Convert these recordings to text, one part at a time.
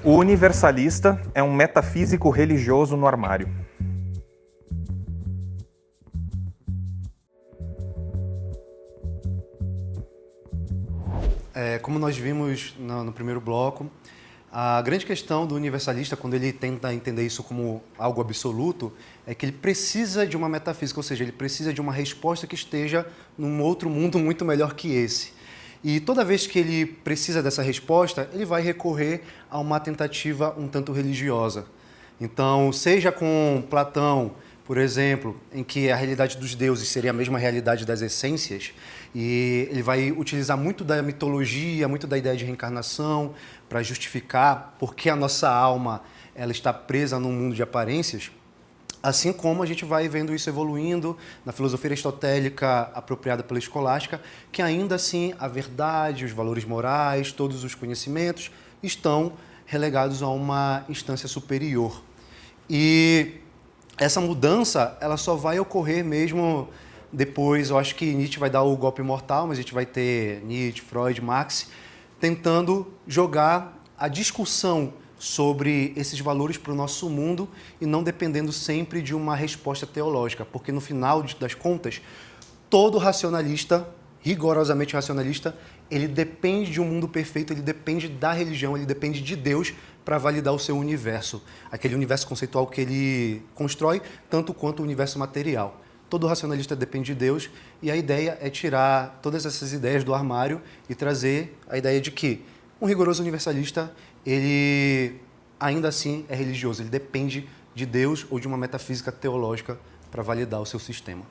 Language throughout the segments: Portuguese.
O universalista é um metafísico religioso no armário. Como nós vimos no primeiro bloco, a grande questão do universalista, quando ele tenta entender isso como algo absoluto, é que ele precisa de uma metafísica, ou seja, ele precisa de uma resposta que esteja num outro mundo muito melhor que esse. E toda vez que ele precisa dessa resposta, ele vai recorrer a uma tentativa um tanto religiosa. Então, seja com Platão, por exemplo, em que a realidade dos deuses seria a mesma realidade das essências, e ele vai utilizar muito da mitologia, muito da ideia de reencarnação, para justificar por que a nossa alma ela está presa num mundo de aparências. Assim como a gente vai vendo isso evoluindo na filosofia aristotélica apropriada pela escolástica, que ainda assim a verdade, os valores morais, todos os conhecimentos estão relegados a uma instância superior. E essa mudança ela só vai ocorrer mesmo depois. Eu acho que Nietzsche vai dar o golpe mortal, mas a gente vai ter Nietzsche, Freud, Marx tentando jogar a discussão sobre esses valores para o nosso mundo e não dependendo sempre de uma resposta teológica, porque no final das contas, todo racionalista, rigorosamente racionalista, ele depende de um mundo perfeito, ele depende da religião, ele depende de Deus para validar o seu universo, aquele universo conceitual que ele constrói, tanto quanto o universo material. Todo racionalista depende de Deus e a ideia é tirar todas essas ideias do armário e trazer a ideia de que um rigoroso universalista, ele ainda assim é religioso, ele depende de Deus ou de uma metafísica teológica para validar o seu sistema.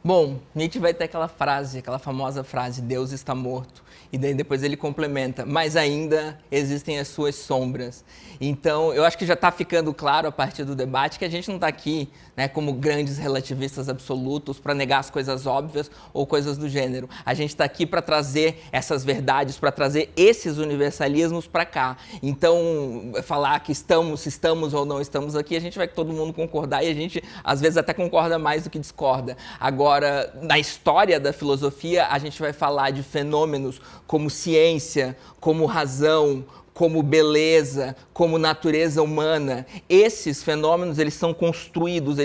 Bom, Nietzsche vai ter aquela frase, aquela famosa frase, Deus está morto. E daí depois ele complementa, mas ainda existem as suas sombras. Então, eu acho que já está ficando claro a partir do debate que a gente não está aqui, né, como grandes relativistas absolutos para negar as coisas óbvias ou coisas do gênero. A gente está aqui para trazer essas verdades, para trazer esses universalismos para cá. Então, falar que estamos ou não estamos aqui, a gente vai todo mundo concordar e a gente, às vezes, até concorda mais do que discorda. Agora, na história da filosofia, a gente vai falar de fenômenos como ciência, como razão, como beleza, como natureza humana. Esses fenômenos, eles são construídos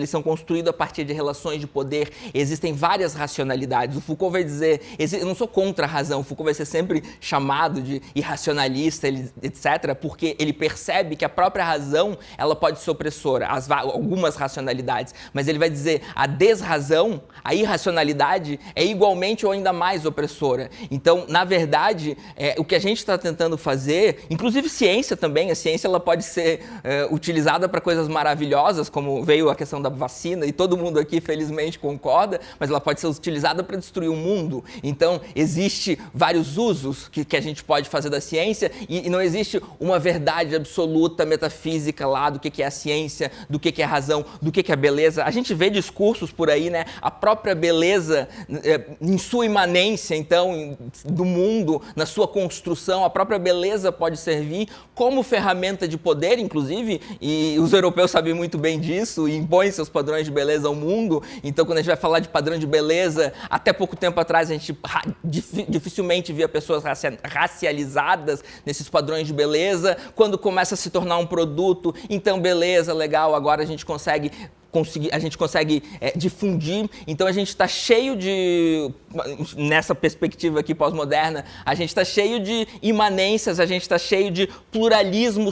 a partir de relações de poder. Existem várias racionalidades. O Foucault vai dizer, eu não sou contra a razão, o Foucault vai ser sempre chamado de irracionalista, etc., porque ele percebe que a própria razão, ela pode ser opressora, algumas racionalidades, mas ele vai dizer, a desrazão, a irracionalidade, é igualmente ou ainda mais opressora. Então, na verdade, o que a gente está tentando fazer, inclusive ciência também, a ciência ela pode ser utilizada para coisas maravilhosas, como veio a questão da vacina, e todo mundo aqui felizmente concorda, mas ela pode ser utilizada para destruir o mundo. Então, existe vários usos que a gente pode fazer da ciência e não existe uma verdade absoluta, metafísica lá do que é a ciência, do que é a razão, do que é a beleza. A gente vê discursos por aí, né? A própria beleza, em sua imanência, então, do mundo, na sua construção, a própria beleza pode servir como ferramenta de poder, inclusive, e os europeus sabem muito bem disso e impõem seus padrões de beleza ao mundo. Então, quando a gente vai falar de padrão de beleza, até pouco tempo atrás a gente dificilmente via pessoas racializadas nesses padrões de beleza. Quando começa a se tornar um produto, então beleza, legal, agora a gente consegue difundir. Então a gente está cheio de, nessa perspectiva aqui pós-moderna, a gente está cheio de imanências, a gente está cheio de pluralismo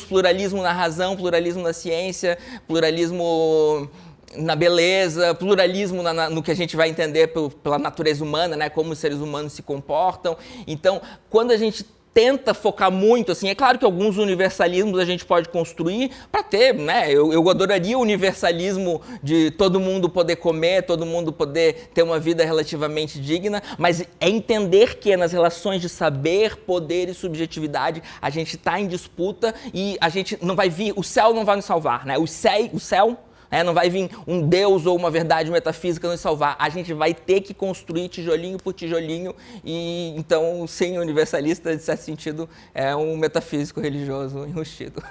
na razão, pluralismo na ciência, pluralismo na beleza, pluralismo no que a gente vai entender pela natureza humana, né, como os seres humanos se comportam. Então, quando a gente tenta focar muito, assim, é claro que alguns universalismos a gente pode construir para ter, né, eu adoraria o universalismo de todo mundo poder comer, todo mundo poder ter uma vida relativamente digna, mas é entender que nas relações de saber, poder e subjetividade a gente está em disputa e a gente não vai vir, o céu não vai nos salvar, né, o céu não vai vir um Deus ou uma verdade metafísica nos salvar. A gente vai ter que construir tijolinho por tijolinho e, então, sim, o universalista, de certo sentido, é um metafísico religioso enrustido.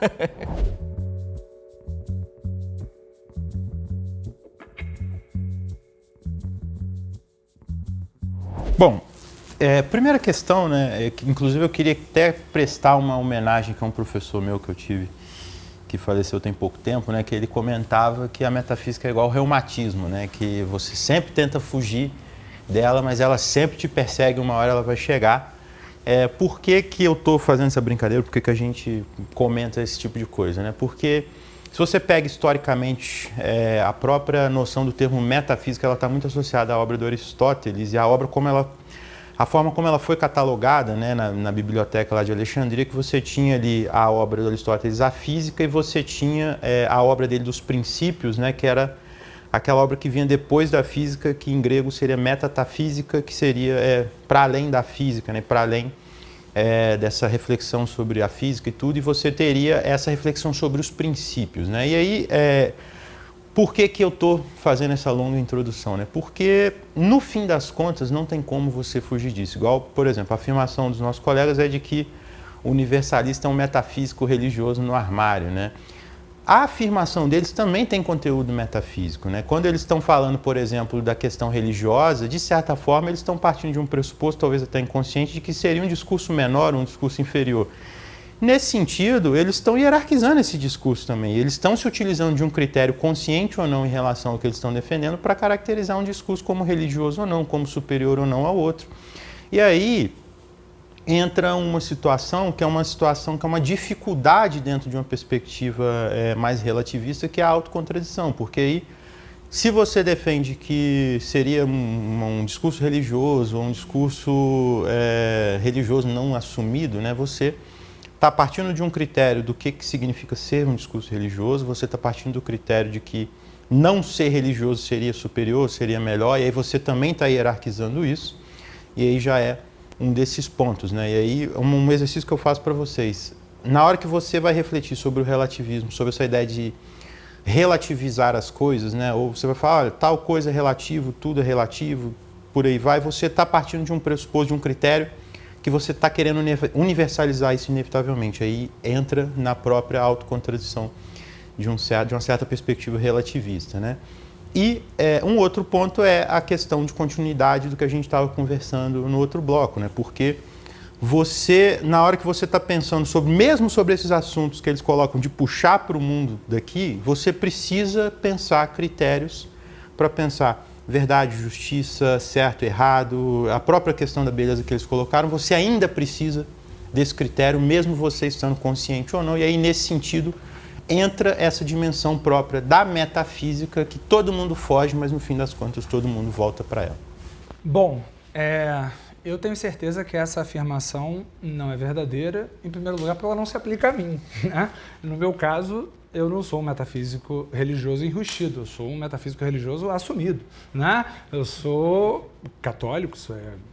Bom, Primeira questão, né, que, inclusive eu queria até prestar uma homenagem a um professor meu que eu tive, que faleceu tem pouco tempo, né, que ele comentava que a metafísica é igual ao reumatismo, né, que você sempre tenta fugir dela, mas ela sempre te persegue, uma hora ela vai chegar. Por que eu estou fazendo essa brincadeira? Por que a gente comenta esse tipo de coisa, né? Porque se você pega historicamente a própria noção do termo metafísica, ela está muito associada à obra do Aristóteles e à obra a forma como ela foi catalogada, né, na biblioteca lá de Alexandria, que você tinha ali a obra do Aristóteles, a física, e você tinha a obra dele dos princípios, né, que era aquela obra que vinha depois da física, que em grego seria metatafísica, que seria para além da física, né, para além dessa reflexão sobre a física e tudo, e você teria essa reflexão sobre os princípios, né? E aí, por que eu estou fazendo essa longa introdução, né? Porque, no fim das contas, não tem como você fugir disso. Igual, por exemplo, a afirmação dos nossos colegas é de que o universalista é um metafísico religioso no armário, né? A afirmação deles também tem conteúdo metafísico, né? Quando eles estão falando, por exemplo, da questão religiosa, de certa forma eles estão partindo de um pressuposto, talvez até inconsciente, de que seria um discurso menor, um discurso inferior. Nesse sentido, eles estão hierarquizando esse discurso também. Eles estão se utilizando de um critério consciente ou não em relação ao que eles estão defendendo para caracterizar um discurso como religioso ou não, como superior ou não ao outro. E aí entra uma situação que é uma dificuldade dentro de uma perspectiva mais relativista, que é a autocontradição, porque aí, se você defende que seria um discurso religioso, ou um discurso religioso não assumido, né, você está partindo de um critério do que significa ser um discurso religioso, você está partindo do critério de que não ser religioso seria superior, seria melhor, e aí você também está hierarquizando isso, e aí já é um desses pontos, né? E aí, um exercício que eu faço para vocês. Na hora que você vai refletir sobre o relativismo, sobre essa ideia de relativizar as coisas, né? Ou você vai falar, olha, tal coisa é relativo, tudo é relativo, por aí vai, você está partindo de um pressuposto, de um critério que você está querendo universalizar isso inevitavelmente. Aí entra na própria autocontradição de uma certa perspectiva relativista, né? E um outro ponto é a questão de continuidade do que a gente estava conversando no outro bloco, né? Porque você, na hora que você está pensando mesmo sobre esses assuntos que eles colocam de puxar para o mundo daqui, você precisa pensar critérios para pensar verdade, justiça, certo, errado, a própria questão da beleza que eles colocaram, você ainda precisa desse critério, mesmo você estando consciente ou não. E aí, nesse sentido, entra essa dimensão própria da metafísica que todo mundo foge, mas no fim das contas todo mundo volta para ela. Bom, eu tenho certeza que essa afirmação não é verdadeira, em primeiro lugar porque ela não se aplica a mim, né? No meu caso, eu não sou um metafísico religioso enrustido, eu sou um metafísico religioso assumido, né? Eu sou católico,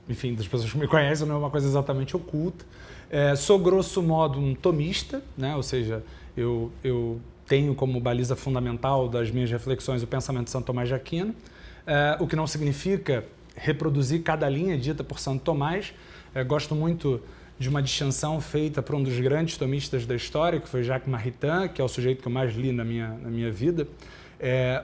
enfim, das pessoas que me conhecem, não é uma coisa exatamente oculta. Sou, grosso modo, um tomista, né? Ou seja, eu tenho como baliza fundamental das minhas reflexões o pensamento de Santo Tomás de Aquino, o que não significa reproduzir cada linha dita por Santo Tomás. Gosto muito de uma distinção feita por um dos grandes tomistas da história, que foi Jacques Maritain, que é o sujeito que eu mais li na minha vida.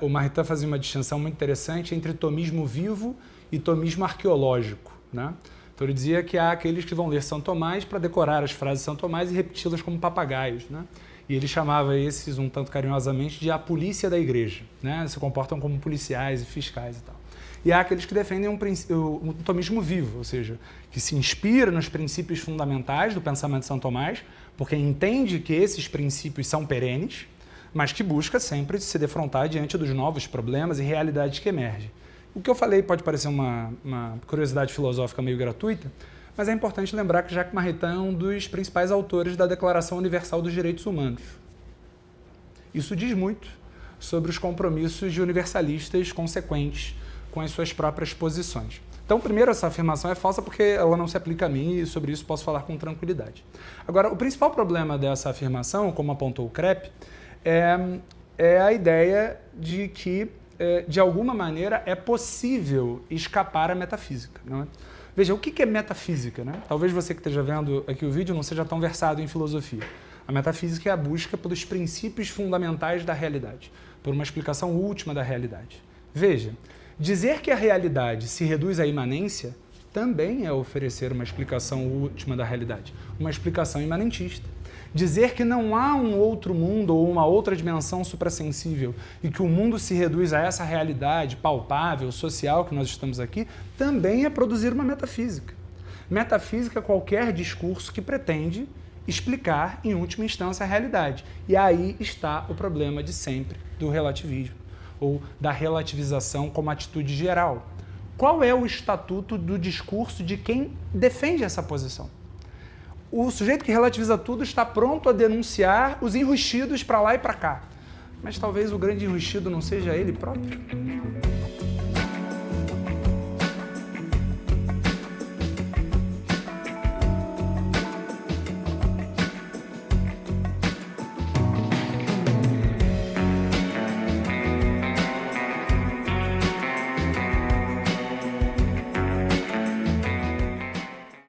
O Maritain fazia uma distinção muito interessante entre tomismo vivo e tomismo arqueológico, né? Então ele dizia que há aqueles que vão ler São Tomás para decorar as frases de São Tomás e repeti-las como papagaios, né? E ele chamava esses, um tanto carinhosamente, de a polícia da igreja, né? Se comportam como policiais e fiscais e tal. E há aqueles que defendem um tomismo vivo, ou seja, que se inspira nos princípios fundamentais do pensamento de São Tomás, porque entende que esses princípios são perenes, mas que busca sempre se defrontar diante dos novos problemas e realidades que emergem. O que eu falei pode parecer uma curiosidade filosófica meio gratuita, mas é importante lembrar que Jacques Maritain é um dos principais autores da Declaração Universal dos Direitos Humanos. Isso diz muito sobre os compromissos de universalistas consequentes com as suas próprias posições. Então, primeiro, essa afirmação é falsa porque ela não se aplica a mim e sobre isso posso falar com tranquilidade. Agora, o principal problema dessa afirmação, como apontou o Krepp, é a ideia de que, de alguma maneira, é possível escapar à metafísica, não é? Veja, o que é metafísica, né? Talvez você que esteja vendo aqui o vídeo não seja tão versado em filosofia. A metafísica é a busca pelos princípios fundamentais da realidade, por uma explicação última da realidade. Veja, dizer que a realidade se reduz à imanência também é oferecer uma explicação última da realidade, uma explicação imanentista. Dizer que não há um outro mundo ou uma outra dimensão suprassensível e que o mundo se reduz a essa realidade palpável, social que nós estamos aqui, também é produzir uma metafísica. Metafísica é qualquer discurso que pretende explicar, em última instância, a realidade. E aí está o problema de sempre do relativismo, ou da relativização como atitude geral. Qual é o estatuto do discurso de quem defende essa posição? O sujeito que relativiza tudo está pronto a denunciar os enrustidos para lá e para cá. Mas talvez o grande enrustido não seja ele próprio.